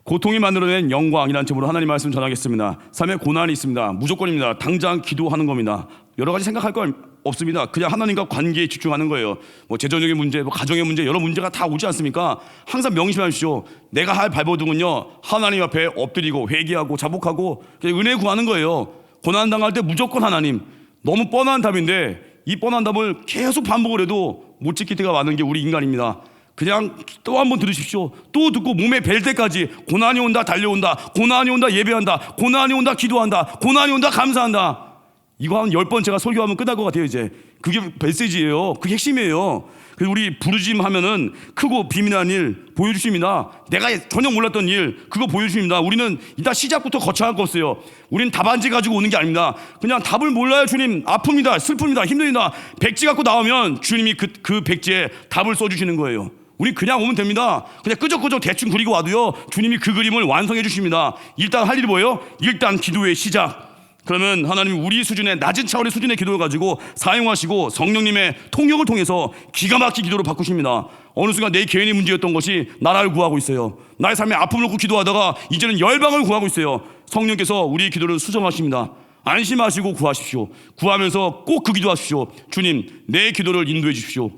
고통이 만들어낸 영광이라는 제목으로 하나님 말씀 전하겠습니다. 삶에 고난이 있습니다. 무조건입니다. 당장 기도하는 겁니다. 여러 가지 생각할 거 없습니다. 그냥 하나님과 관계에 집중하는 거예요. 뭐 재정적인 문제, 뭐 가정의 문제, 여러 문제가 다 오지 않습니까? 항상 명심하십시오. 내가 할 발버둥은요, 하나님 앞에 엎드리고 회개하고 자복하고 은혜 구하는 거예요. 고난 당할 때 무조건 하나님. 너무 뻔한 답인데 이 뻔한 답을 계속 반복을 해도 못 지킬 때가 많은 게 우리 인간입니다. 그냥 또 한 번 들으십시오. 또 듣고 몸에 벨 때까지 고난이 온다 달려온다, 고난이 온다 예배한다, 고난이 온다 기도한다, 고난이 온다 감사한다. 이거 한 10번 제가 설교하면 끝날 것 같아요. 이제 그게 메시지예요. 그게 핵심이에요. 그래서 우리 부르심 하면은 크고 비밀한 일 보여주십니다. 내가 전혀 몰랐던 일 그거 보여주십니다. 우리는 일단 시작부터 거창할 거 없어요. 우리는 답안지 가지고 오는 게 아닙니다. 그냥 답을 몰라요. 주님 아픕니다, 슬픕니다, 힘듭니다. 백지 갖고 나오면 주님이 그 백지에 답을 써주시는 거예요. 우리 그냥 오면 됩니다. 그냥 끄적끄적 대충 그리고 와도요, 주님이 그 그림을 완성해 주십니다. 일단 할 일이 뭐예요? 일단 기도의 시작. 그러면 하나님이 우리 수준의 낮은 차원의 수준의 기도를 가지고 사용하시고 성령님의 통역을 통해서 기가 막힌 기도로 바꾸십니다. 어느 순간 내 개인의 문제였던 것이 나라를 구하고 있어요. 나의 삶에 아픔을 놓고 기도하다가 이제는 열방을 구하고 있어요. 성령께서 우리의 기도를 수정하십니다. 안심하시고 구하십시오. 구하면서 꼭 그 기도하십시오. 주님, 내 기도를 인도해 주십시오.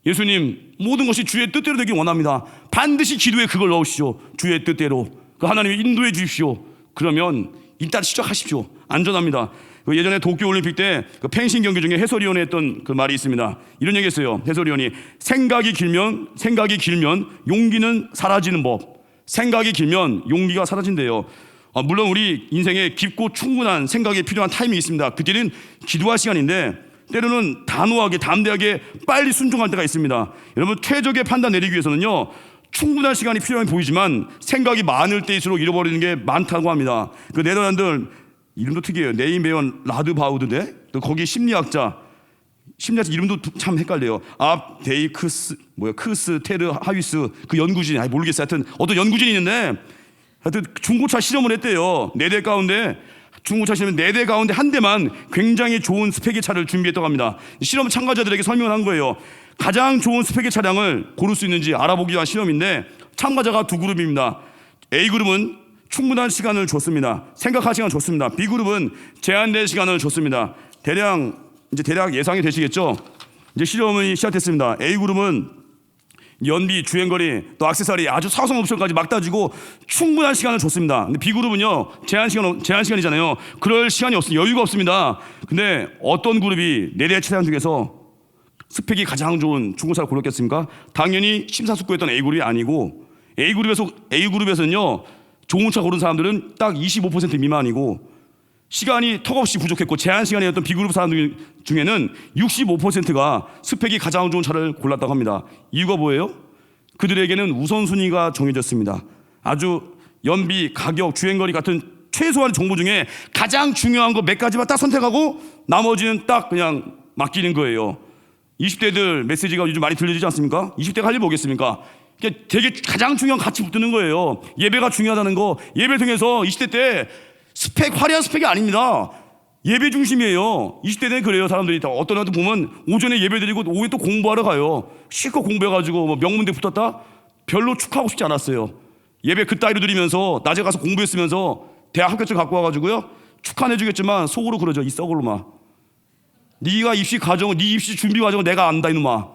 예수님, 모든 것이 주의 뜻대로 되길 원합니다. 반드시 기도에 그걸 넣으시오. 주의 뜻대로 그 하나님이 인도해 주십시오. 그러면 일단 시작하십시오. 안전합니다. 예전에 도쿄올림픽 때 그 펜싱 경기 중에 해설위원이 했던 그 말이 있습니다. 이런 얘기 했어요. 해설위원이 생각이 길면 용기는 사라지는 법. 생각이 길면 용기가 사라진대요. 물론 우리 인생에 깊고 충분한 생각이 필요한 타임이 있습니다. 그때는 기도할 시간인데 때로는 단호하게 담대하게 빨리 순종할 때가 있습니다. 여러분, 최적의 판단 내리기 위해서는요, 충분한 시간이 필요해 보이지만 생각이 많을 때일수록 잃어버리는 게 많다고 합니다. 그 네덜란드 이름도 특이해요. 네이메언 라드바우드인데 또 거기 심리학자 이름도 참 헷갈려요. 데이크스 크스 테르 하위스 그 연구진 모르겠어요. 하여튼 어떤 연구진이 있는데 하여튼 중고차 실험을 했대요. 4대 가운데 중고차 실험 4대 가운데 한 대만 굉장히 좋은 스펙의 차를 준비했다고 합니다. 실험 참가자들에게 설명을 한 거예요. 가장 좋은 스펙의 차량을 고를 수 있는지 알아보기 위한 실험인데 참가자가 두 그룹입니다. A그룹은 충분한 시간을 줬습니다. 생각할 시간을 줬습니다. B그룹은 제한된 시간을 줬습니다. 대략 예상이 되시겠죠? 이제 실험이 시작됐습니다. A그룹은 연비, 주행거리, 또 액세서리 아주 사소한 옵션까지 막 따지고 충분한 시간을 줬습니다. 근데 B그룹은요, 제한 시간이잖아요. 그럴 시간이 여유가 없습니다. 근데 어떤 그룹이 4대 차량 중에서 스펙이 가장 좋은 중고차를 고르겠습니까? 당연히 심사숙고했던 A그룹이 아니고 A그룹에서는요, 좋은 차 고른 사람들은 딱 25% 미만이고 시간이 턱없이 부족했고 제한 시간이었던 B그룹 사람들 중에는 65%가 스펙이 가장 좋은 차를 골랐다고 합니다. 이유가 뭐예요? 그들에게는 우선순위가 정해졌습니다. 아주 연비, 가격, 주행거리 같은 최소한 정보 중에 가장 중요한 거 몇 가지만 딱 선택하고 나머지는 딱 그냥 맡기는 거예요. 20대들 메시지가 요즘 많이 들려지지 않습니까? 20대가 할 일 뭐겠습니까? 되게 가장 중요한 가치 붙드는 거예요. 예배가 중요하다는 거. 예배 통해서 20대 때 화려한 스펙이 아닙니다. 예배 중심이에요. 20대 때는 그래요. 사람들이 다 어떤 애들 보면 오전에 예배 드리고 오후에 또 공부하러 가요. 실컷 공부해가지고 뭐 명문대 붙었다? 별로 축하하고 싶지 않았어요. 예배 그따위로 드리면서 낮에 가서 공부했으면서 대학 합격증 갖고 와가지고요, 축하는 해주겠지만 속으로 그러죠. 이 썩을놈아, 네가 네 입시 준비 과정을 내가 안다 이놈아.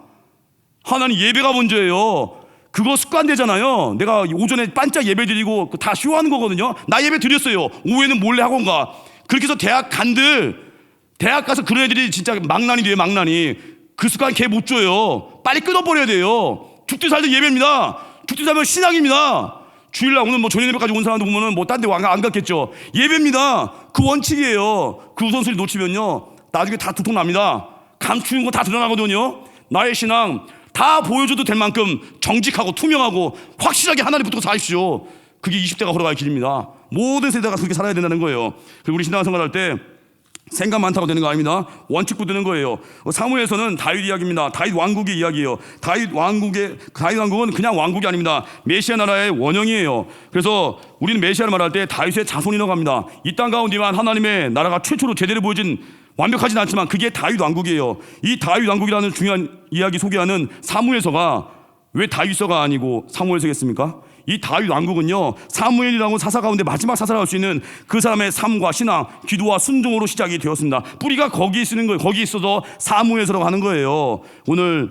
하나님, 예배가 먼저예요. 그거 습관되잖아요. 내가 오전에 반짝 예배 드리고 다 쇼하는 거거든요. 나 예배 드렸어요. 오후에는 몰래 학원 가. 그렇게 해서 대학 가서 그런 애들이 진짜 망나니 돼요. 망나니. 그 습관 걔 못 줘요. 빨리 끊어버려야 돼요. 죽든 살든 예배입니다. 죽든 살면 신앙입니다. 주일날 오늘 저녁 예배까지 온 사람도 보면은 딴 데 안 갔겠죠. 예배입니다. 그 원칙이에요. 그 우선순위 놓치면요, 나중에 다 두통 납니다. 감추는 거 다 드러나거든요. 나의 신앙 다 보여줘도 될 만큼 정직하고 투명하고 확실하게 하나님 붙들고 사십시오. 그게 20대가 걸어갈 길입니다. 모든 세대가 그렇게 살아야 된다는 거예요. 그리고 우리 신앙생활 할 때 생각 많다고 되는 거 아닙니다. 원칙 붙드는 거예요. 사무엘서는 다윗 이야기입니다. 다윗 왕국의 이야기예요. 다윗 왕국은 그냥 왕국이 아닙니다. 메시아 나라의 원형이에요. 그래서 우리는 메시아를 말할 때 다윗의 자손이라고 합니다. 이 땅 가운데만 하나님의 나라가 최초로 제대로 보여진, 완벽하진 않지만 그게 다윗 왕국이에요. 이 다윗 왕국이라는 중요한 이야기 소개하는 사무엘서가 왜 다윗서가 아니고 사무엘서겠습니까? 이 다윗 왕국은요, 사무엘이라고 사사 가운데 마지막 사사라고 할 수 있는 그 사람의 삶과 신앙, 기도와 순종으로 시작이 되었습니다. 뿌리가 거기에 쓰는 거예요. 거기 있어서 사무엘서라고 하는 거예요. 오늘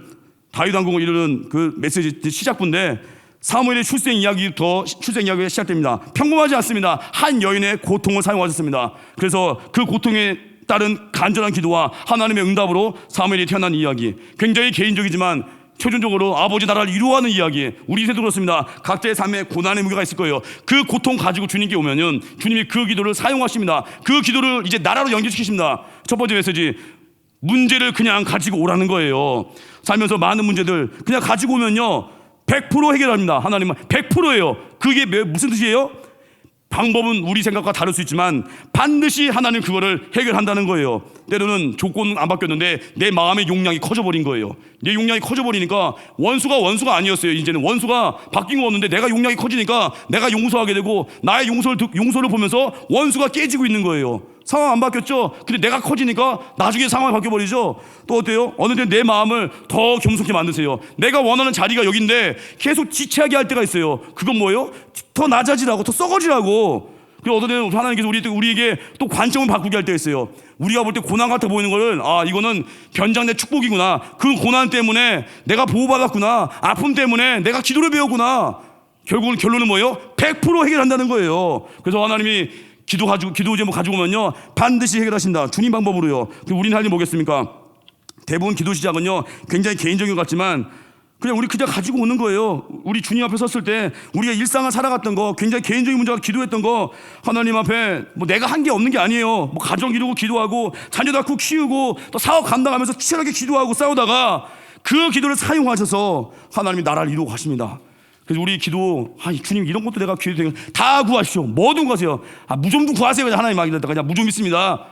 다윗 왕국을 이루는 그 메시지 시작부인데, 사무엘의 출생 이야기가 시작됩니다. 평범하지 않습니다. 한 여인의 고통을 사용하셨습니다. 그래서 그 고통에 따른 간절한 기도와 하나님의 응답으로 사무엘이 태어난 이야기, 굉장히 개인적이지만 최종적으로 아버지 나라를 이루어가는 이야기. 우리 인생도 그렇습니다. 각자의 삶에 고난의 무게가 있을 거예요. 그 고통 가지고 주님께 오면은 주님이 그 기도를 사용하십니다. 그 기도를 이제 나라로 연결시키십니다. 첫 번째 메시지, 문제를 그냥 가지고 오라는 거예요. 살면서 많은 문제들 그냥 가지고 오면요, 100% 해결합니다. 하나님은 100%예요. 그게 무슨 뜻이에요? 방법은 우리 생각과 다를 수 있지만 반드시 하나님 그거를 해결한다는 거예요. 때로는 조건은 안 바뀌었는데 내 마음의 용량이 커져버린 거예요. 내 용량이 커져버리니까 원수가 아니었어요. 이제는 원수가 바뀐 거 없는데 내가 용량이 커지니까 내가 용서하게 되고, 나의 용서를 보면서 원수가 깨지고 있는 거예요. 상황 안 바뀌었죠? 근데 내가 커지니까 나중에 상황이 바뀌어버리죠. 또 어때요? 어느 때 내 마음을 더 겸손케 만드세요. 내가 원하는 자리가 여긴데 계속 지체하게 할 때가 있어요. 그건 뭐예요? 더 낮아지라고, 더 썩어지라고. 그리고 어떤 때는 하나님께서 우리에게 또 관점을 바꾸게 할 때가 있어요. 우리가 볼 때 고난 같아 보이는 거를, 이거는 변장된 축복이구나. 그 고난 때문에 내가 보호받았구나. 아픔 때문에 내가 기도를 배웠구나. 결국은 결론은 뭐예요? 100% 해결한다는 거예요. 그래서 하나님이 기도 제목 가지고 오면요, 반드시 해결하신다. 주님 방법으로요. 우리는 할 일이 뭐겠습니까? 대부분 기도 시작은요, 굉장히 개인적인 것 같지만 그냥 가지고 오는 거예요. 우리 주님 앞에 섰을 때 우리가 일상을 살아갔던 거, 굉장히 개인적인 문제가 기도했던 거, 하나님 앞에 내가 한 게 없는 게 아니에요. 가정 이루고 기도하고, 자녀 낳고 키우고, 또 사업 감당하면서 치열하게 기도하고 싸우다가 그 기도를 사용하셔서 하나님이 나라를 이루고 가십니다. 그래서 우리 기도, 주님 이런 것도 내가 기도해요. 다 구하십시오. 뭐든 구하세요. 무좀도 구하세요. 하나님 그냥 무좀 있습니다.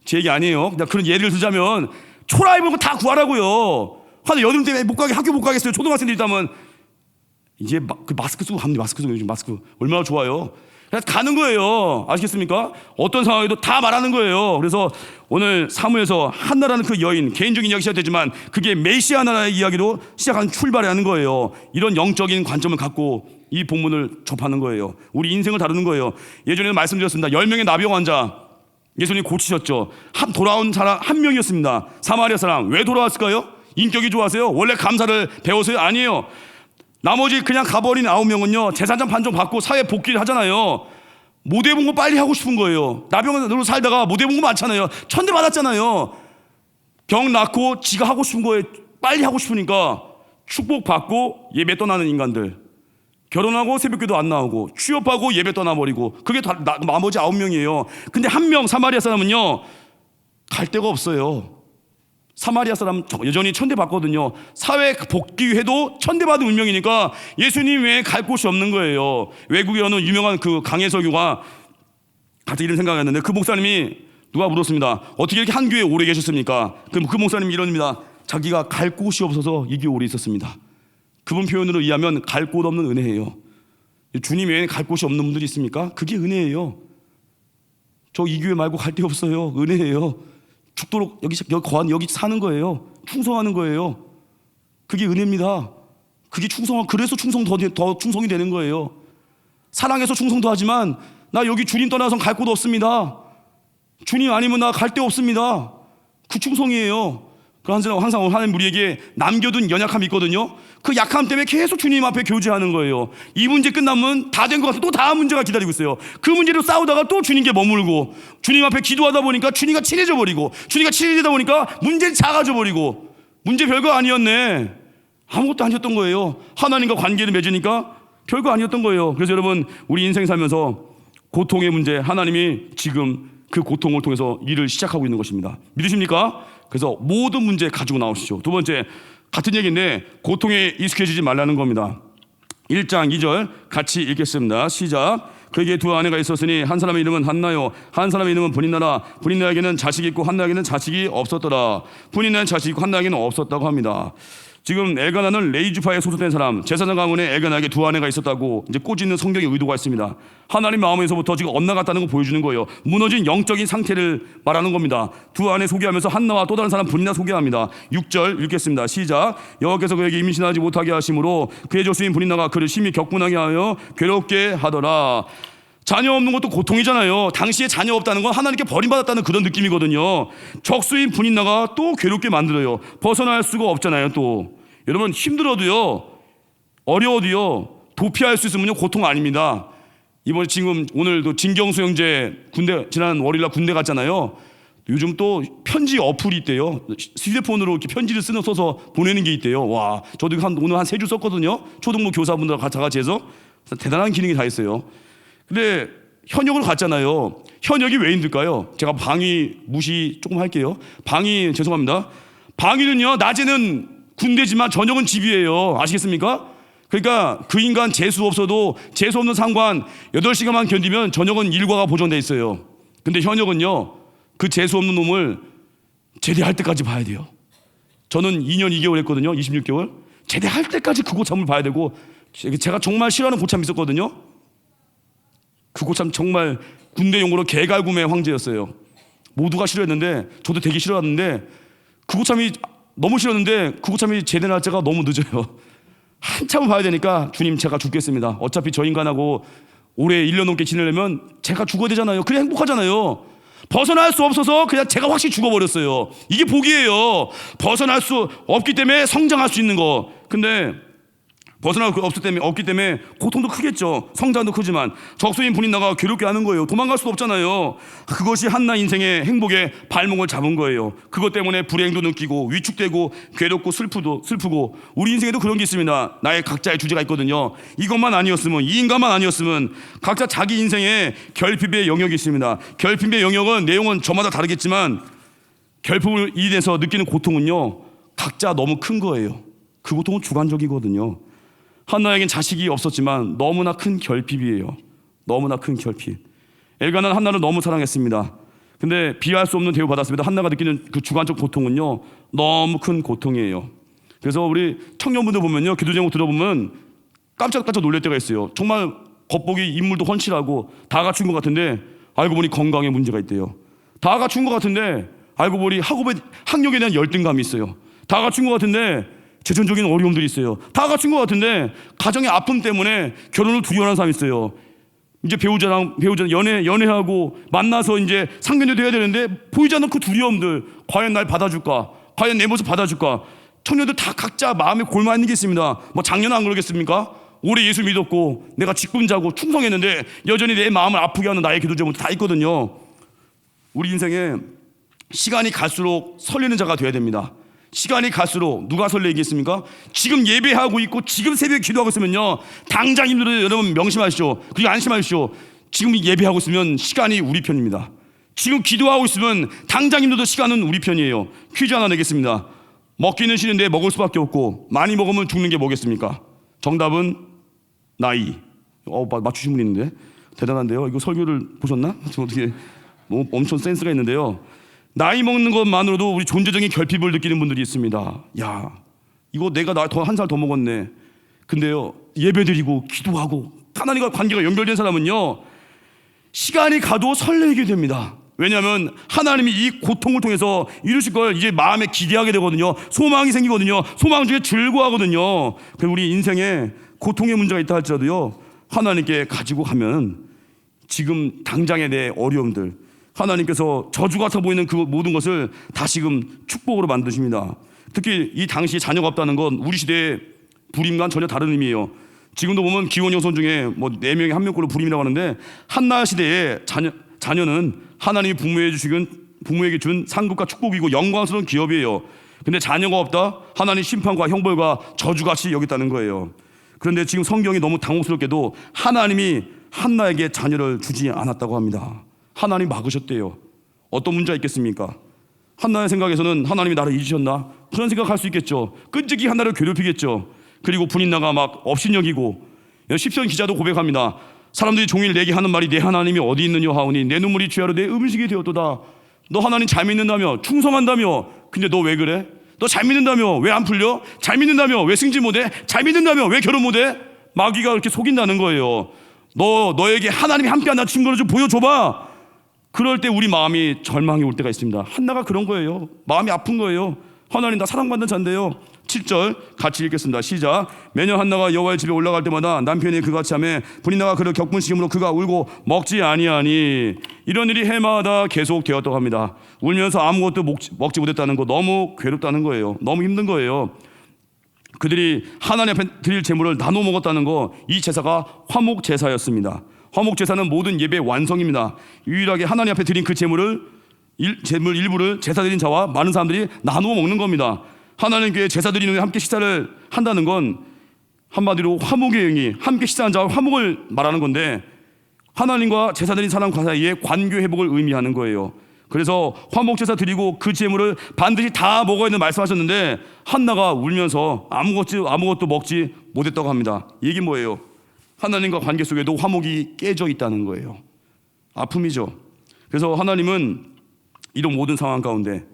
제 얘기 아니에요. 그냥 그런 예를 들자면 초라해보는 거 다 구하라고요. 하나 여름 때문에 학교 못 가겠어요. 초등학생들 있다면 이제 그 마스크 쓰고 갑니다. 요즘 마스크 얼마나 좋아요. 그래서 가는 거예요. 아시겠습니까? 어떤 상황에도 다 말하는 거예요. 그래서 오늘 사무에서 한나라는 그 여인, 개인적인 이야기 시작되지만 그게 메시아 나라의 이야기로 시작하는 출발이 하는 거예요. 이런 영적인 관점을 갖고 이 본문을 접하는 거예요. 우리 인생을 다루는 거예요. 예전에는 말씀드렸습니다. 10명의 나병 환자 예수님이 고치셨죠. 돌아온 사람 한 명이었습니다. 사마리아 사람. 왜 돌아왔을까요? 인격이 좋아서요? 원래 감사를 배워서요? 아니에요. 나머지 그냥 가버린 9명은요, 재산장 판정 받고 사회 복귀를 하잖아요. 못 해본 거 빨리 하고 싶은 거예요. 나병으로 살다가 못 해본 거 많잖아요. 천대 받았잖아요. 병 낫고 지가 하고 싶은 거에 빨리 하고 싶으니까 축복받고 예배 떠나는 인간들. 결혼하고 새벽기도 안 나오고, 취업하고 예배 떠나버리고, 그게 다 나머지 9명이에요. 근데 한 명 사마리아 사람은요, 갈 데가 없어요. 사마리아 사람 여전히 천대받거든요. 사회 복귀해도 천대받은 운명이니까 예수님 외에 갈 곳이 없는 거예요. 외국에 어느 유명한 그 강해설교가 갑자기 이런 생각했는데, 그 목사님이 누가 물었습니다. 어떻게 이렇게 한 교회에 오래 계셨습니까? 그 목사님이 이럽니다. 자기가 갈 곳이 없어서 이 교회에 오래 있었습니다. 그분 표현으로 의하면 갈 곳 없는 은혜예요. 주님 외에는 갈 곳이 없는 분들이 있습니까? 그게 은혜예요. 저 이 교회 말고 갈 데 없어요. 은혜예요. 죽도록 여기 사는 거예요. 충성하는 거예요. 그게 은혜입니다. 그게 그래서 더 충성이 되는 거예요. 사랑해서 충성도 하지만 나 여기 주님 떠나서 갈 곳 없습니다. 주님 아니면 나 갈 데 없습니다. 그 충성이에요. 항상 하나님 우리에게 남겨둔 연약함이 있거든요. 그 약함 때문에 계속 주님 앞에 교제하는 거예요. 이 문제 끝나면 다 된 것 같아서 또 다음 문제가 기다리고 있어요. 그 문제로 싸우다가 또 주님께 머물고, 주님 앞에 기도하다 보니까 주님과 친해져 버리고, 주님과 친해지다 보니까 문제는 작아져 버리고, 문제 별거 아니었네. 아무것도 아니었던 거예요. 하나님과 관계를 맺으니까 별거 아니었던 거예요. 그래서 여러분, 우리 인생 살면서 고통의 문제, 하나님이 지금 그 고통을 통해서 일을 시작하고 있는 것입니다. 믿으십니까? 그래서 모든 문제 가지고 나오시죠. 두 번째, 같은 얘기인데 고통에 익숙해지지 말라는 겁니다. 1장 2절 같이 읽겠습니다. 시작. 그에게 두 아내가 있었으니 한 사람의 이름은 한나요, 한 사람의 이름은 브닌나라. 브닌나에게는 자식이 있고 한나에게는 자식이 없었더라. 브닌나는 자식이 있고 한나에게는 없었다고 합니다. 지금 엘가나는 레이주파에 소속된 사람, 제사장 가문에 엘가나에게 두 아내가 있었다고 이제 꼬집는 성경의 의도가 있습니다. 하나님 마음에서부터 지금 엇나갔다는 거 보여주는 거예요. 무너진 영적인 상태를 말하는 겁니다. 두 아내 소개하면서 한나와 또 다른 사람 분이나 소개합니다. 6절 읽겠습니다. 시작. 여호와께서 그에게 임신하지 못하게 하심으로 그의 조수인 분이나가 그를 심히 격분하게 하여 괴롭게 하더라. 자녀 없는 것도 고통이잖아요. 당시에 자녀 없다는 건 하나님께 버림받았다는 그런 느낌이거든요. 적수인 분인나가 또 괴롭게 만들어요. 벗어날 수가 없잖아요. 또 여러분 힘들어도요, 어려워도요, 도피할 수 있으면요 고통 아닙니다. 이번에 지금 오늘도 진경수 형제 군대 지난 월요일날 군대 갔잖아요. 요즘 또 편지 어플이 있대요. 휴대폰으로 이렇게 편지를 써서 보내는 게 있대요. 와, 저도 오늘 한 3줄 썼거든요. 초등부 교사분들과 같이 해서 대단한 기능이 다 있어요. 근데 현역으로 갔잖아요. 현역이 왜 힘들까요? 제가 방위 무시 조금 할게요. 방위 죄송합니다. 방위는요 낮에는 군대지만 저녁은 집이에요. 아시겠습니까? 그러니까 그 인간 재수 없어도 재수 없는 상관 8시간만 견디면 저녁은 일과가 보존돼 있어요. 근데 현역은요 그 재수 없는 놈을 제대할 때까지 봐야 돼요. 저는 2년 2개월 했거든요. 26개월. 제대할 때까지 그 고참을 봐야 되고, 제가 정말 싫어하는 고참이 있었거든요. 그 고참 정말 군대 용어로 개갈굼의 황제였어요. 모두가 싫어했는데 저도 되게 싫어하는데 그 고참이 너무 싫었는데 그 고참이 제대 날짜가 너무 늦어요. 한참을 봐야 되니까 주님 제가 죽겠습니다. 어차피 저 인간하고 올해 1년 넘게 지내려면 제가 죽어야 되잖아요. 그래 행복하잖아요. 벗어날 수 없어서 그냥 제가 확실히 죽어버렸어요. 이게 복이에요. 벗어날 수 없기 때문에 성장할 수 있는 거. 근데 벗어날 수 없기 때문에 고통도 크겠죠. 성장도 크지만 적수인 분인나가 괴롭게 하는 거예요. 도망갈 수도 없잖아요. 그것이 한나 인생의 행복의 발목을 잡은 거예요. 그것 때문에 불행도 느끼고 위축되고 괴롭고 슬프고 우리 인생에도 그런 게 있습니다. 나의 각자의 주제가 있거든요. 이것만 아니었으면, 이 인간만 아니었으면, 각자 자기 인생에 결핍의 영역이 있습니다. 결핍의 영역은 내용은 저마다 다르겠지만 결핍을 인해서 느끼는 고통은요 각자 너무 큰 거예요. 그 고통은 주관적이거든요. 한나에겐 자식이 없었지만 너무나 큰 결핍이에요. 너무나 큰 결핍. 엘가나는 한나를 너무 사랑했습니다. 근데 비할 수 없는 대우 받았습니다. 한나가 느끼는 그 주관적 고통은요 너무 큰 고통이에요. 그래서 우리 청년분들 보면요 기도 제목 들어보면 깜짝깜짝 놀랄 때가 있어요. 정말 겉보기 인물도 훤칠하고 다 갖춘 것 같은데 알고 보니 건강에 문제가 있대요. 다 갖춘 것 같은데 알고 보니 학력에 대한 열등감이 있어요. 다 갖춘 것 같은데 재정적인 어려움들이 있어요. 다 갖춘 것 같은데 가정의 아픔 때문에 결혼을 두려워하는 사람이 있어요. 이제 배우자랑 연애하고 만나서 이제 상견례 돼야 되는데 보이지 않는 그 두려움들, 과연 날 받아줄까? 과연 내 모습 받아줄까? 청년들 다 각자 마음에 골마 있는 게 있습니다. 뭐 작년은 안 그러겠습니까? 올해 예수 믿었고 내가 직분자고 충성했는데 여전히 내 마음을 아프게 하는 나의 기도 제목도 다 있거든요. 우리 인생에 시간이 갈수록 설레는 자가 돼야 됩니다. 시간이 갈수록 누가 설레겠습니까? 지금 예배하고 있고 지금 새벽에 기도하고 있으면요 당장 힘들어요. 여러분 명심하십시오. 그리고 안심하십시오. 지금 예배하고 있으면 시간이 우리 편입니다. 지금 기도하고 있으면 당장 힘들어도 시간은 우리 편이에요. 퀴즈 하나 내겠습니다. 먹기는 싫은데 먹을 수밖에 없고 많이 먹으면 죽는 게 뭐겠습니까? 정답은 나이. 맞추신 분 있는데 대단한데요. 이거 설교를 보셨나? 어떻게 엄청 센스가 있는데요. 나이 먹는 것만으로도 우리 존재적인 결핍을 느끼는 분들이 있습니다. 야, 이거 내가 한 살 더 먹었네. 근데요, 예배드리고 기도하고 하나님과 관계가 연결된 사람은요 시간이 가도 설레게 됩니다. 왜냐하면 하나님이 이 고통을 통해서 이루실 걸 이제 마음에 기대하게 되거든요. 소망이 생기거든요. 소망 중에 즐거워하거든요. 그럼 우리 인생에 고통의 문제가 있다 할지라도요 하나님께 가지고 가면 지금 당장의 내 어려움들, 하나님께서 저주 같아 보이는 그 모든 것을 다시금 축복으로 만드십니다. 특히 이 당시 자녀가 없다는 건 우리 시대의 불임과는 전혀 다른 의미예요. 지금도 보면 기혼 여성 중에 뭐 4명에 1명꼴로 불임이라고 하는데 한나 시대의 자녀는 하나님이 부모에게 준 상급과 축복이고 영광스러운 기업이에요. 근데 자녀가 없다? 하나님 심판과 형벌과 저주같이 여겼다는 거예요. 그런데 지금 성경이 너무 당혹스럽게도 하나님이 한나에게 자녀를 주지 않았다고 합니다. 하나님 막으셨대요. 어떤 문제가 있겠습니까? 한나의 생각에서는 하나님이 나를 잊으셨나? 그런 생각할 수 있겠죠. 끈질기 한나를 괴롭히겠죠. 그리고 분인나가 막 업신여기고, 십선 기자도 고백합니다. 사람들이 종일 내게 하는 말이 내 하나님이 어디 있느냐 하오니 내 눈물이 주야로 내 음식이 되었도다. 너 하나님 잘 믿는다며 충성한다며 근데 너 왜 그래? 너 잘 믿는다며 왜 안 풀려? 잘 믿는다며 왜 승진 못해? 잘 믿는다며 왜 결혼 못해? 마귀가 그렇게 속인다는 거예요. 너에게 하나님이 함께한다는 증거를 좀 보여줘봐. 그럴 때 우리 마음이 절망이 올 때가 있습니다. 한나가 그런 거예요. 마음이 아픈 거예요. 하나님 나 사랑받는 자인데요. 7절 같이 읽겠습니다. 시작. 매년 한나가 여호와의 집에 올라갈 때마다 남편이 그같이 하매 분이나가 그를 격분시킴으로 그가 울고 먹지 아니하니. 이런 일이 해마다 계속 되었다고 합니다. 울면서 아무것도 먹지 못했다는 거, 너무 괴롭다는 거예요. 너무 힘든 거예요. 그들이 하나님 앞에 드릴 제물을 나눠 먹었다는 거, 이 제사가 화목 제사였습니다. 화목 제사는 모든 예배의 완성입니다. 유일하게 하나님 앞에 드린 그 제물 일부를 제사 드린 자와 많은 사람들이 나누어 먹는 겁니다. 하나님께 제사 드리는 후에 함께 식사를 한다는 건 한마디로 화목의 영이 함께 식사한 자와 화목을 말하는 건데, 하나님과 제사 드린 사람과 사이의 관계 회복을 의미하는 거예요. 그래서 화목 제사 드리고 그 제물을 반드시 다 먹어야 된다고 말씀하셨는데, 한나가 울면서 아무것도 먹지 못했다고 합니다. 이게 뭐예요? 하나님과 관계 속에도 화목이 깨져 있다는 거예요. 아픔이죠. 그래서 하나님은 이런 모든 상황 가운데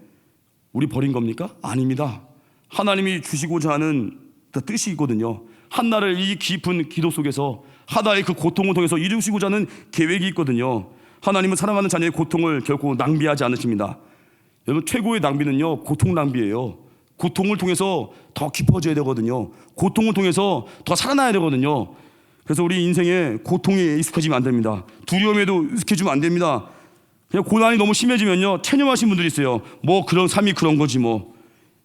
우리 버린 겁니까? 아닙니다. 하나님이 주시고자 하는 뜻이 있거든요. 한나를 이 깊은 기도 속에서 하나의 그 고통을 통해서 이루시고자 하는 계획이 있거든요. 하나님은 사랑하는 자녀의 고통을 결코 낭비하지 않으십니다. 여러분, 최고의 낭비는요, 고통 낭비예요. 고통을 통해서 더 깊어져야 되거든요. 고통을 통해서 더 살아나야 되거든요. 그래서 우리 인생에 고통에 익숙해지면 안 됩니다. 두려움에도 익숙해지면 안 됩니다. 그냥 고난이 너무 심해지면요, 체념하신 분들이 있어요. 뭐 그런 삶이 그런 거지 뭐.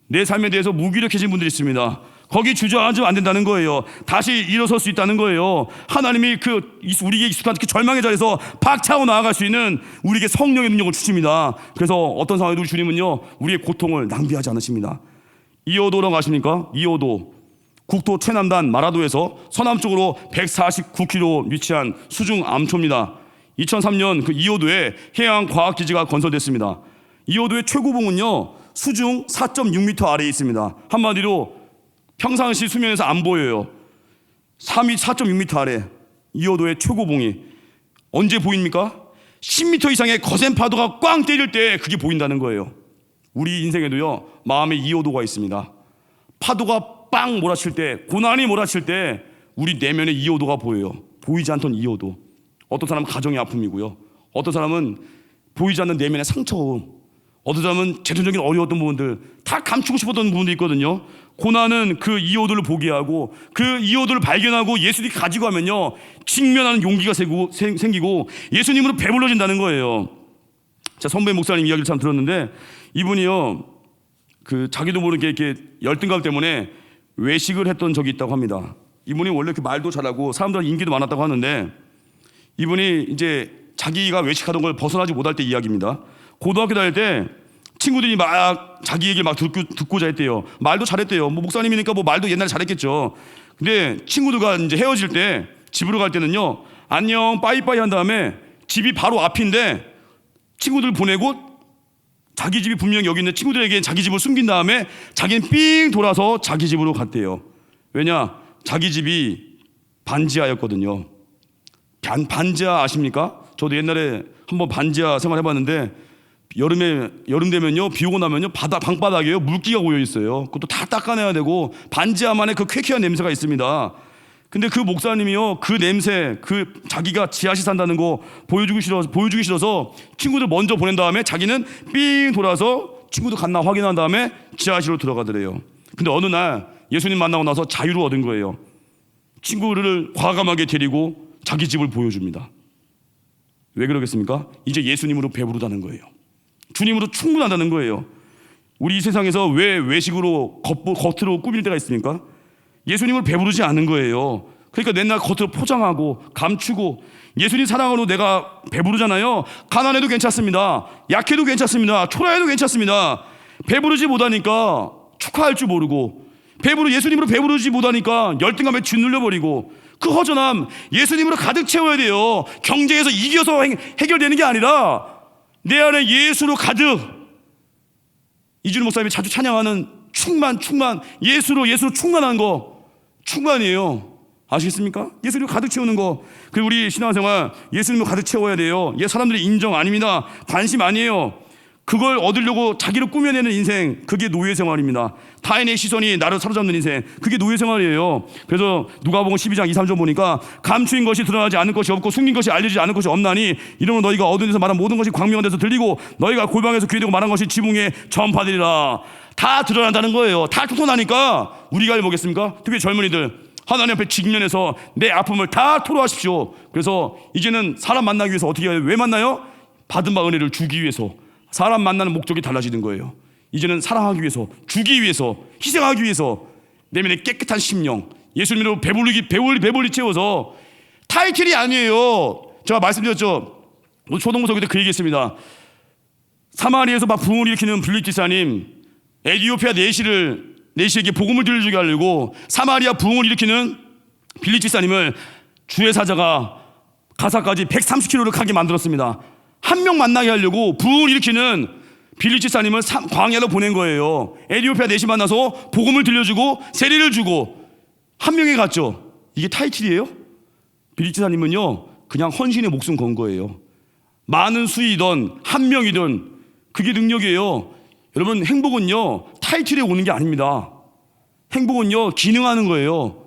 내 삶에 대해서 무기력해진 분들이 있습니다. 거기 주저앉으면 안 된다는 거예요. 다시 일어설 수 있다는 거예요. 하나님이 우리에게 익숙한 그 절망의 자리에서 박차고 나아갈 수 있는 우리에게 성령의 능력을 주십니다. 그래서 어떤 상황에도 주님은요, 우리의 고통을 낭비하지 않으십니다. 이오도라고 아십니까? 이오도, 국토 최남단 마라도에서 서남쪽으로 149km 위치한 수중 암초입니다. 2003년 그 이오도에 해양과학기지가 건설됐습니다. 이오도의 최고봉은요, 수중 4.6m 아래에 있습니다. 한마디로 평상시 수면에서 안 보여요. 4.6m 아래 이오도의 최고봉이 언제 보입니까? 10m 이상의 거센 파도가 꽝 때릴 때 그게 보인다는 거예요. 우리 인생에도요, 마음에 이오도가 있습니다. 파도가 빵 몰아칠 때, 고난이 몰아칠 때 우리 내면에 이오도가 보여요. 보이지 않던 이오도. 어떤 사람은 가정의 아픔이고요, 어떤 사람은 보이지 않는 내면의 상처, 어떤 사람은 재정적인 어려웠던 부분들, 다 감추고 싶었던 부분도 있거든요. 고난은 그 이오도를 보게 하고 그 이오도를 발견하고 예수님이 가지고 하면요, 직면하는 용기가 생기고 예수님으로 배불러진다는 거예요. 자, 선배 목사님 이야기를 참 들었는데, 이분이요, 그 자기도 모르게 이렇게 열등감 때문에 외식을 했던 적이 있다고 합니다. 이분이 원래 그 말도 잘하고 사람들한테 인기도 많았다고 하는데, 이분이 이제 자기가 외식하던 걸 벗어나지 못할 때 이야기입니다. 고등학교 다닐 때 친구들이 막 자기 얘기를 막 듣고자 했대요. 말도 잘했대요. 뭐 목사님이니까 뭐 말도 옛날에 잘했겠죠. 근데 친구들과 이제 헤어질 때, 집으로 갈 때는요, 안녕 빠이빠이 한 다음에 집이 바로 앞인데 친구들 보내고 자기 집이 분명히 여기 있는데 친구들에게 자기 집을 숨긴 다음에 자기는 삥 돌아서 자기 집으로 갔대요. 왜냐? 자기 집이 반지하였거든요. 반지하 아십니까? 저도 옛날에 한번 반지하 생활해봤는데, 여름 되면요, 비 오고 나면요, 방바닥에요, 물기가 고여 있어요. 그것도 다 닦아내야 되고 반지하만의 그 쾌쾌한 냄새가 있습니다. 근데 그 목사님이요, 그 냄새, 그 자기가 지하실 산다는 거 보여주기 싫어서 친구들 먼저 보낸 다음에 자기는 삥 돌아서 친구들 갔나 확인한 다음에 지하실로 들어가더래요. 근데 어느 날 예수님 만나고 나서 자유를 얻은 거예요. 친구를 과감하게 데리고 자기 집을 보여줍니다. 왜 그러겠습니까? 이제 예수님으로 배부르다는 거예요. 주님으로 충분하다는 거예요. 우리 이 세상에서 왜 외식으로 겉으로 꾸밀 때가 있습니까? 예수님을 배부르지 않은 거예요. 그러니까 맨날 겉으로 포장하고 감추고. 예수님 사랑으로 내가 배부르잖아요. 가난해도 괜찮습니다. 약해도 괜찮습니다. 초라해도 괜찮습니다. 배부르지 못하니까 축하할 줄 모르고, 예수님으로 배부르지 못하니까 열등감에 짓눌려버리고, 그 허전함 예수님으로 가득 채워야 돼요. 경쟁에서 이겨서 해결되는 게 아니라 내 안에 예수로 가득. 이준호 목사님이 자주 찬양하는 충만, 예수로 충만한 거, 충만이에요. 아시겠습니까? 예수님으로 가득 채우는 거. 우리 신앙생활 예수님으로 가득 채워야 돼요. 사람들이 인정 아닙니다. 관심 아니에요. 그걸 얻으려고 자기를 꾸며내는 인생, 그게 노예 생활입니다. 타인의 시선이 나를 사로잡는 인생, 그게 노예 생활이에요. 그래서 누가복음 12장 2, 3절 보니까 감추인 것이 드러나지 않을 것이 없고 숨긴 것이 알려지지 않을 것이 없나니 이러면 너희가 어두운 데서 말한 모든 것이 광명한 데서 들리고 너희가 골방에서 귀에 대고 말한 것이 지붕에 전파되리라. 다 드러난다는 거예요. 다 토토나니까 우리가 뭐겠습니까? 특히 젊은이들 하나님 앞에 직면해서 내 아픔을 다 토로하십시오. 그래서 이제는 사람 만나기 위해서 어떻게 해요? 왜 만나요? 받은 바 은혜를 주기 위해서. 사람 만나는 목적이 달라지는 거예요. 이제는 사랑하기 위해서, 주기 위해서, 희생하기 위해서 내면의 깨끗한 심령, 예수님으로 배불리 채워서. 타이틀이 아니에요. 제가 말씀드렸죠. 초동부서 그때 그 얘기했습니다. 사마리아에서 막 부흥을 일으키는 빌립 지사님, 에티오피아 내시에게 복음을 들려주게 하려고 사마리아 부흥을 일으키는 빌립 지사님을 주의 사자가 가사까지 130km를 가게 만들었습니다. 한 명 만나게 하려고 부흥을 일으키는 빌립 지사님을 광야로 보낸 거예요. 에티오피아 내시 만나서 복음을 들려주고 세례를 주고 한 명이 갔죠. 이게 타이틀이에요? 빌립 지사님은요 그냥 헌신의 목숨 건 거예요. 많은 수이든 한 명이든 그게 능력이에요. 여러분, 행복은요 타이틀에 오는 게 아닙니다. 행복은요 기능하는 거예요.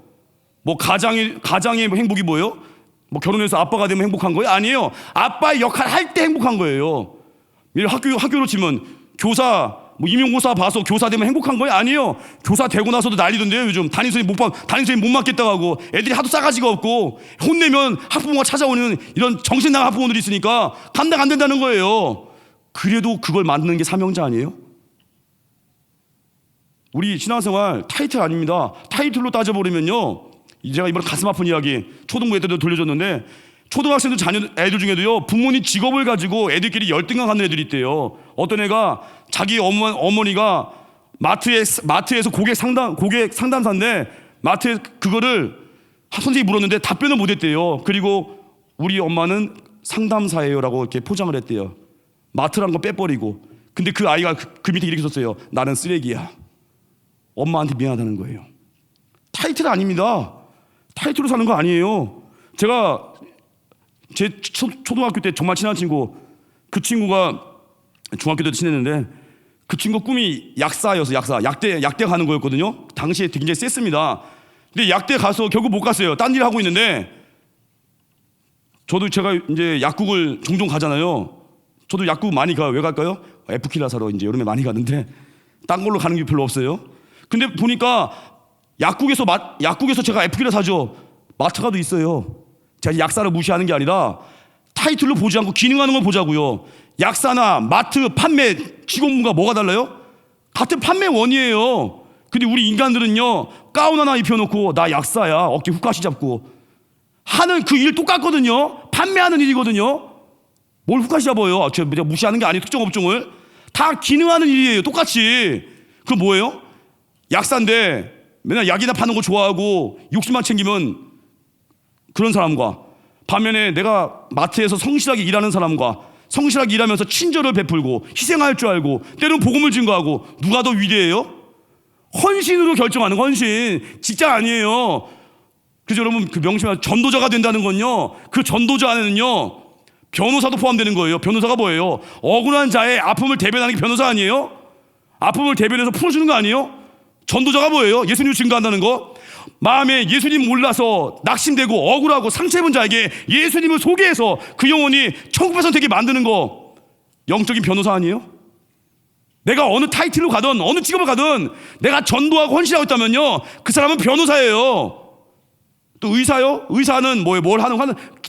뭐 가장의 행복이 뭐예요? 뭐 결혼해서 아빠가 되면 행복한 거예요? 아니에요. 아빠의 역할 할 때 행복한 거예요. 학교로 치면 교사, 뭐 임용고사 봐서 교사 되면 행복한 거예요? 아니에요. 교사 되고 나서도 난리던데요. 요즘 담임선생님 못 맡겠다고 하고 애들이 하도 싸가지가 없고 혼내면 학부모가 찾아오는 이런 정신 나간 학부모들이 있으니까 감당 안 된다는 거예요. 그래도 그걸 만드는 게 사명자 아니에요? 우리 신앙생활 타이틀 아닙니다. 타이틀로 따져버리면요, 제가 이번에 가슴 아픈 이야기 초등부 애들도 돌려줬는데, 초등학생들 애들 중에도요 부모님 직업을 가지고 애들끼리 열등감 하는 애들이 있대요. 어떤 애가 자기 어머니가 마트에서 고객 상담사인데 마트에 그거를 선생님이 물었는데 답변을 못했대요. 그리고 우리 엄마는 상담사예요라고 이렇게 포장을 했대요. 마트란 거 빼버리고. 근데 그 아이가 그 밑에 이렇게 썼어요. 나는 쓰레기야. 엄마한테 미안하다는 거예요. 타이틀 아닙니다. 타이틀로 사는 거 아니에요. 제가 제 초등학교 때 정말 친한 친구, 그 친구가 중학교 때도 친했는데 그 친구 꿈이 약사여서 약대 가는 거였거든요. 당시에 굉장히 셌습니다. 근데 약대 가서 결국 못 갔어요. 딴 일 하고 있는데, 제가 이제 약국을 종종 가잖아요. 저도 약국 많이 가. 왜 갈까요? F킬라 사러 이제 여름에 많이 가는데 딴 걸로 가는 게 별로 없어요. 근데 보니까 약국에서 제가 F킬라 사죠. 마트가도 있어요. 제가 약사를 무시하는 게 아니라 타이틀로 보지 않고 기능하는 걸 보자고요. 약사나 마트 판매 직원분과 뭐가 달라요? 같은 판매원이에요. 근데 우리 인간들은요 가운 하나 입혀놓고 나 약사야 어깨 훅가시 잡고 하는 그 일 똑같거든요. 판매하는 일이거든요. 뭘 훅가시 잡아요? 제가 무시하는 게 아니에요. 특정 업종을 다 기능하는 일이에요. 똑같이. 그럼 뭐예요? 약사인데 맨날 약이나 파는 거 좋아하고 욕심만 챙기면 그런 사람과, 반면에 내가 마트에서 성실하게 일하는 사람과 성실하게 일하면서 친절을 베풀고 희생할 줄 알고 때로는 복음을 증거하고, 누가 더 위대해요? 헌신으로 결정하는 헌신. 직장 아니에요. 그래서 여러분 그 명심하세요. 전도자가 된다는 건요, 그 전도자 안에는요 변호사도 포함되는 거예요. 변호사가 뭐예요? 억울한 자의 아픔을 대변하는 게 변호사 아니에요? 아픔을 대변해서 풀어주는 거 아니에요? 전도자가 뭐예요? 예수님을 증거한다는 거. 마음에 예수님 몰라서 낙심되고 억울하고 상처 입은 자에게 예수님을 소개해서 그 영혼이 천국의 선택에 만드는 거, 영적인 변호사 아니에요? 내가 어느 타이틀로 가든 어느 직업을 가든 내가 전도하고 헌신하고 있다면요 그 사람은 변호사예요. 또 의사요? 의사는 뭐예요? 뭘 하는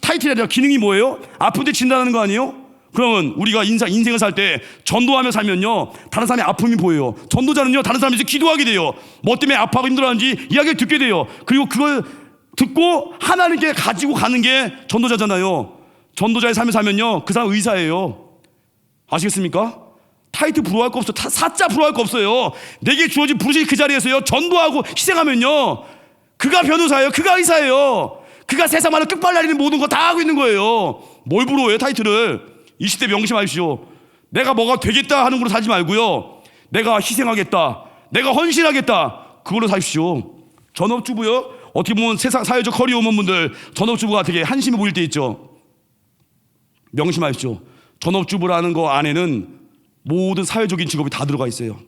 타이틀이 아니라 기능이 뭐예요? 아픈데 진단하는 거 아니에요? 그러면 우리가 인생을 살 때 전도하며 살면요 다른 사람의 아픔이 보여요. 전도자는요 다른 사람이 기도하게 돼요. 뭐 때문에 아파하고 힘들어하는지 이야기를 듣게 돼요. 그리고 그걸 듣고 하나님께 가지고 가는 게 전도자잖아요. 전도자의 삶을 살면요 그 사람 의사예요. 아시겠습니까? 타이틀 부러워할 거 없어요. 사자 부러워할 거 없어요. 내게 주어진 부르심이 그 자리에서요 전도하고 희생하면요 그가 변호사예요. 그가 의사예요. 그가 세상 안에 끝발라리는 모든 거 다 하고 있는 거예요. 뭘 부러워해요 타이틀을. 20대 명심하십시오. 내가 뭐가 되겠다 하는 걸로 살지 말고요, 내가 희생하겠다, 내가 헌신하겠다, 그걸로 사십시오. 전업주부요, 어떻게 보면 세상 사회적 커리 없는 분들 전업주부가 되게 한심해 보일 때 있죠. 명심하십시오. 전업주부라는 거 안에는 모든 사회적인 직업이 다 들어가 있어요.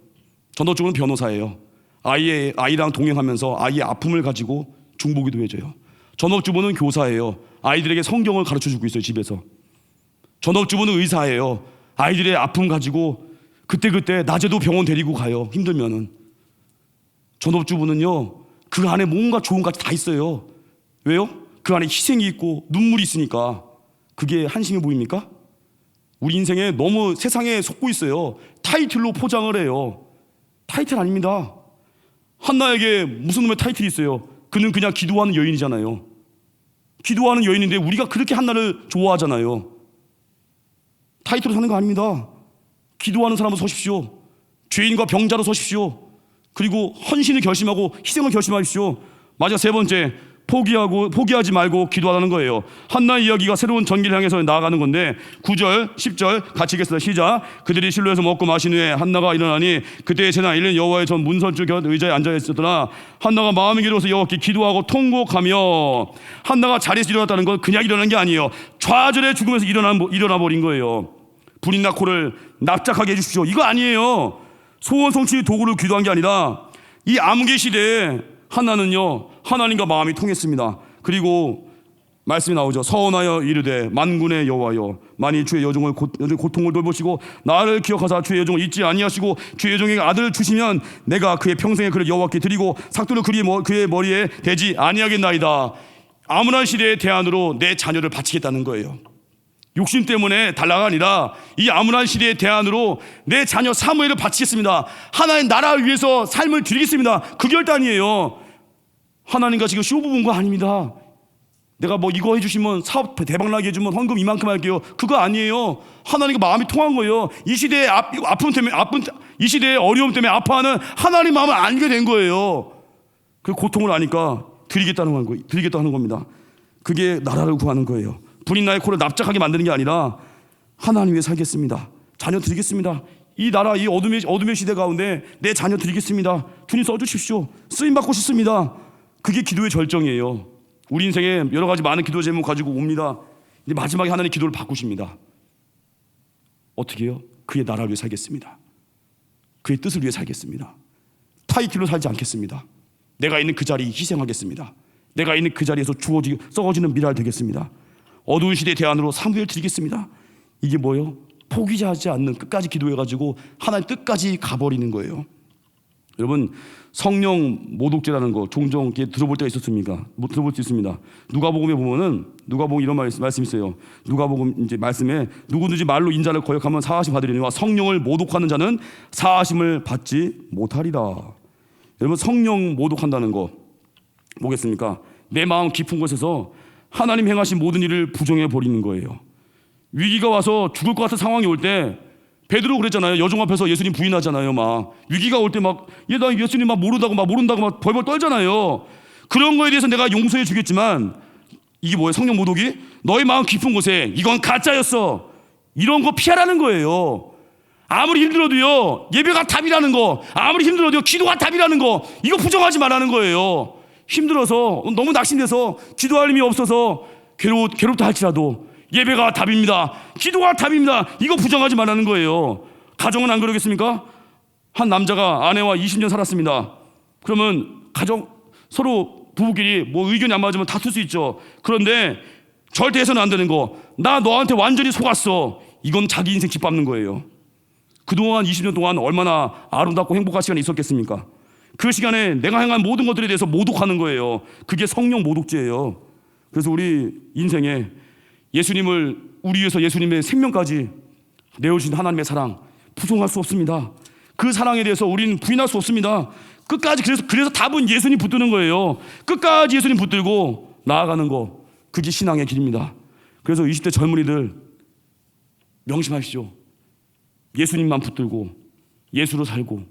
전업주부는 변호사예요. 아이랑 동행하면서 아이의 아픔을 가지고 중보기도 해줘요. 전업주부는 교사예요. 아이들에게 성경을 가르쳐주고 있어요, 집에서. 전업주부는 의사예요. 아이들의 아픔 가지고 그때 낮에도 병원 데리고 가요, 힘들면은. 전업주부는요, 그 안에 뭔가 좋은 것 다 있어요. 왜요? 그 안에 희생이 있고 눈물이 있으니까. 그게 한심해 보입니까? 우리 인생에 너무 세상에 속고 있어요. 타이틀로 포장을 해요. 타이틀 아닙니다. 한나에게 무슨 놈의 타이틀이 있어요? 그는 그냥 기도하는 여인이잖아요. 기도하는 여인인데 우리가 그렇게 한나를 좋아하잖아요. 타이틀로 사는 거 아닙니다. 기도하는 사람으로 서십시오. 죄인과 병자로 서십시오. 그리고 헌신을 결심하고 희생을 결심하십시오. 마지막 세 번째, 포기하지 말고 기도하라는 거예요. 한나의 이야기가 새로운 전기를 향해서 나아가는 건데 9절, 10절 같이 읽겠습니다. 시작. 그들이 실로에서 먹고 마신 후에 한나가 일어나니 그때의 제나 일은 여호와의 전 문설주 곁 의자에 앉아 있었더라. 한나가 마음이 괴로워서 여호와께 기도하고 통곡하며. 한나가 자리에서 일어났다는 건 그냥 일어난 게 아니에요. 좌절의 죽음에서 일어나 버린 거예요. 불이나 코를 납작하게 해주십시오. 이거 아니에요. 소원 성취의 도구를 기도한 게 아니라 이 암흑의 시대에 한나는요, 하나님과 마음이 통했습니다. 그리고 말씀이 나오죠. 서원하여 이르되 만군의 여호와여, 만일 주의 여종을 고통을 돌보시고 나를 기억하사 주의 여종을 잊지 아니하시고 주의 여종에게 아들을 주시면 내가 그의 평생에 그를 여호와께 드리고 삭도를 그의 머리에 대지 아니하겠나이다. 암울한 시대의 대안으로 내 자녀를 바치겠다는 거예요. 욕심 때문에 달라가 아니라 이 암울한 시대의 대안으로 내 자녀 사무엘을 바치겠습니다. 하나의 나라를 위해서 삶을 드리겠습니다. 그 결단이에요. 하나님과 지금 쇼부 본 거 아닙니다. 내가 뭐 이거 해주시면 사업 대박나게 해주면 헌금 이만큼 할게요. 그거 아니에요. 하나님과 마음이 통한 거예요. 이 시대의 아픔 때문에 이 시대의 어려움 때문에 아파하는 하나님 마음을 알게 된 거예요. 그 고통을 아니까 드리겠다는 겁니다. 그게 나라를 구하는 거예요. 불인 나의 코를 납작하게 만드는 게 아니라 하나님 위해 살겠습니다. 자녀 드리겠습니다. 이 나라, 이 어둠의 시대 가운데 내 자녀 드리겠습니다. 주님 써주십시오. 쓰임받고 싶습니다. 그게 기도의 절정이에요. 우리 인생에 여러 가지 많은 기도 제목 가지고 옵니다. 근데 마지막에 하나님 기도를 바꾸십니다. 어떻게 해요? 그의 나라를 위해 살겠습니다. 그의 뜻을 위해 살겠습니다. 타이틀로 살지 않겠습니다. 내가 있는 그 자리에 희생하겠습니다. 내가 있는 그 자리에서 썩어지는 미랄 되겠습니다. 어두운 시대의 대안으로 사무엘 드리겠습니다. 이게 뭐예요? 포기하지 않는 끝까지 기도해가지고 하나님 뜻까지 가버리는 거예요. 여러분, 성령 모독죄라는 거 종종 들어볼 때가 있었습니까? 들어볼 수 있습니다. 누가복음에 보면은 누가복음 이런 말씀이 있어요. 누가복음 이제 말씀에 누구든지 말로 인자를 거역하면 사하심 받으리니와 성령을 모독하는 자는 사하심을 받지 못하리라. 여러분, 성령 모독한다는 거 뭐겠습니까? 내 마음 깊은 곳에서 하나님 행하신 모든 일을 부정해 버리는 거예요. 위기가 와서 죽을 것 같은 상황이 올 때 베드로 그랬잖아요. 여종 앞에서 예수님 부인하잖아요. 막 위기가 올 때 막 나 예수님 막 모른다고 막 벌벌 떨잖아요. 그런 거에 대해서 내가 용서해 주겠지만 이게 뭐예요? 성령 모독이 너의 마음 깊은 곳에 이건 가짜였어. 이런 거 피하라는 거예요. 아무리 힘들어도요, 예배가 답이라는 거, 아무리 힘들어도요, 기도가 답이라는 거, 이거 부정하지 말라는 거예요. 힘들어서 너무 낙심돼서 기도할 힘이 없어서 괴롭다 할지라도 예배가 답입니다. 기도가 답입니다. 이거 부정하지 말라는 거예요. 가정은 안 그러겠습니까? 한 남자가 아내와 20년 살았습니다. 그러면 가정 서로 부부끼리 뭐 의견이 안 맞으면 다툴 수 있죠. 그런데 절대 해서는 안 되는 거, 나 너한테 완전히 속았어. 이건 자기 인생 짓밟는 거예요. 그동안 20년 동안 얼마나 아름답고 행복한 시간이 있었겠습니까? 그 시간에 내가 행한 모든 것들에 대해서 모독하는 거예요. 그게 성령 모독죄예요. 그래서 우리 인생에 예수님을 우리 위해서 예수님의 생명까지 내어주신 하나님의 사랑 부정할 수 없습니다. 그 사랑에 대해서 우리는 부인할 수 없습니다. 끝까지 그래서 답은 예수님 붙드는 거예요. 끝까지 예수님 붙들고 나아가는 거, 그게 신앙의 길입니다. 그래서 20대 젊은이들 명심하십시오. 예수님만 붙들고 예수로 살고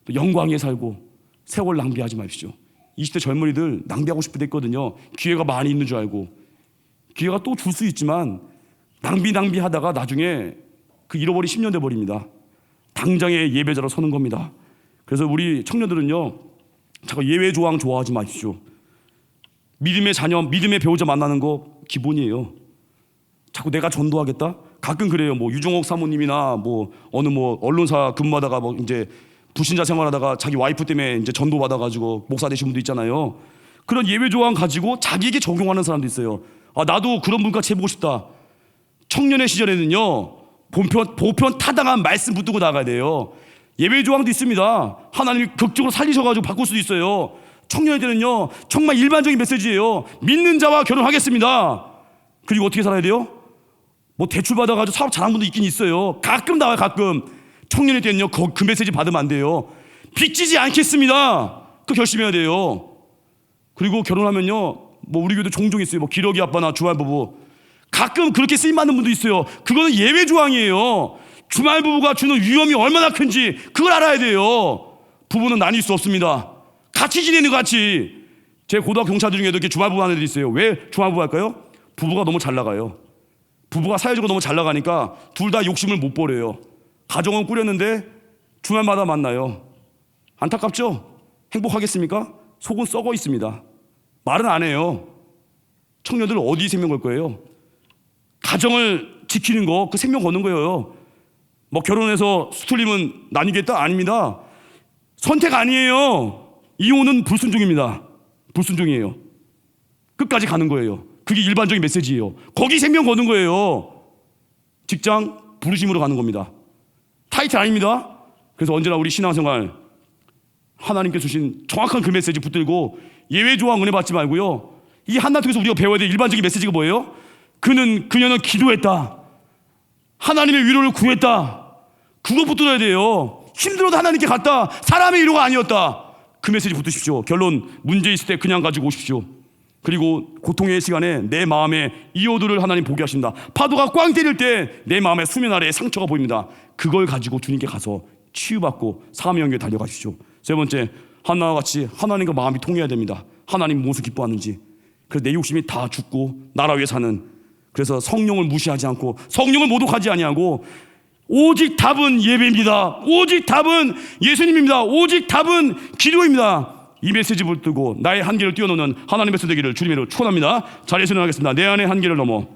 또 영광에 살고 세월 낭비하지 마십시오. 20대 젊은이들 낭비하고 싶을 때 있거든요. 기회가 많이 있는 줄 알고 기회가 또 줄 수 있지만 낭비하다가 나중에 그 잃어버린 10년 돼버립니다. 당장의 예배자로 서는 겁니다. 그래서 우리 청년들은요, 자꾸 예외 조항 좋아하지 마십시오. 믿음의 자녀, 믿음의 배우자 만나는 거 기본이에요. 자꾸 내가 전도하겠다? 가끔 그래요. 뭐 유종옥 사모님이나 뭐 어느 뭐 언론사 근무하다가 뭐 이제 불신자 생활하다가 자기 와이프 때문에 이제 전도 받아가지고 목사 되신 분도 있잖아요. 그런 예외 조항 가지고 자기에게 적용하는 사람도 있어요. 아, 나도 그런 분같이 해보고 싶다. 청년의 시절에는요, 보편 타당한 말씀 붙들고 나가야 돼요. 예외 조항도 있습니다. 하나님이 극적으로 살리셔가지고 바꿀 수도 있어요. 청년의 때는요, 정말 일반적인 메시지예요. 믿는 자와 결혼하겠습니다. 그리고 어떻게 살아야 돼요? 뭐 대출 받아가지고 사업 잘하는 분도 있긴 있어요. 가끔 나와요, 가끔. 청년의 때는요, 그 메시지 받으면 안 돼요. 빚지지 않겠습니다. 그 결심해야 돼요. 그리고 결혼하면요, 뭐 우리 교회도 종종 있어요. 뭐 기러기 아빠나 주말 부부. 가끔 그렇게 쓰임 받는 분도 있어요. 그거는 예외 조항이에요. 주말 부부가 주는 위험이 얼마나 큰지 그걸 알아야 돼요. 부부는 나뉠 수 없습니다. 같이 지내는 거 같이. 제 고등학교 경찰들 중에도 이렇게 주말 부부 하는 애들이 있어요. 왜 주말 부부 할까요? 부부가 너무 잘 나가요. 부부가 사회적으로 너무 잘 나가니까 둘 다 욕심을 못 버려요. 가정은 꾸렸는데 주말마다 만나요. 안타깝죠? 행복하겠습니까? 속은 썩어 있습니다. 말은 안 해요. 청년들 어디 생명 걸 거예요? 가정을 지키는 거, 그 생명 거는 거예요. 뭐 결혼해서 수틀림은 나뉘겠다? 아닙니다. 선택 아니에요. 이혼은 불순종입니다. 불순종이에요. 끝까지 가는 거예요. 그게 일반적인 메시지예요. 거기 생명 거는 거예요. 직장 부르심으로 가는 겁니다. 타이틀 아닙니다. 그래서 언제나 우리 신앙생활 하나님께 주신 정확한 그 메시지 붙들고 예외 조항 은혜 받지 말고요. 이 한날 통해서 우리가 배워야 될 일반적인 메시지가 뭐예요? 그녀는 기도했다. 하나님의 위로를 구했다. 그거 붙들어야 돼요. 힘들어도 하나님께 갔다. 사람의 위로가 아니었다. 그 메시지 붙드십시오. 결론, 문제 있을 때 그냥 가지고 오십시오. 그리고 고통의 시간에 내 마음에 이어들을 하나님 보게 하신다. 파도가 꽝 때릴 때 내 마음의 수면 아래에 상처가 보입니다. 그걸 가지고 주님께 가서 치유받고 사함의 연결에 달려가십시오. 세 번째, 한나와 같이 하나님과 마음이 통해야 됩니다. 하나님 무엇을 기뻐하는지. 그래서 내 욕심이 다 죽고 나라 위에 사는, 그래서 성령을 무시하지 않고 성령을 모독하지 아니하고 오직 답은 예배입니다. 오직 답은 예수님입니다. 오직 답은 기도입니다. 이 메시지 붙들고 나의 한계를 뛰어넘는 하나님의 백성 되기를 주님으로 축원합니다. 자리에서 일어나겠습니다. 내 안의 한계를 넘어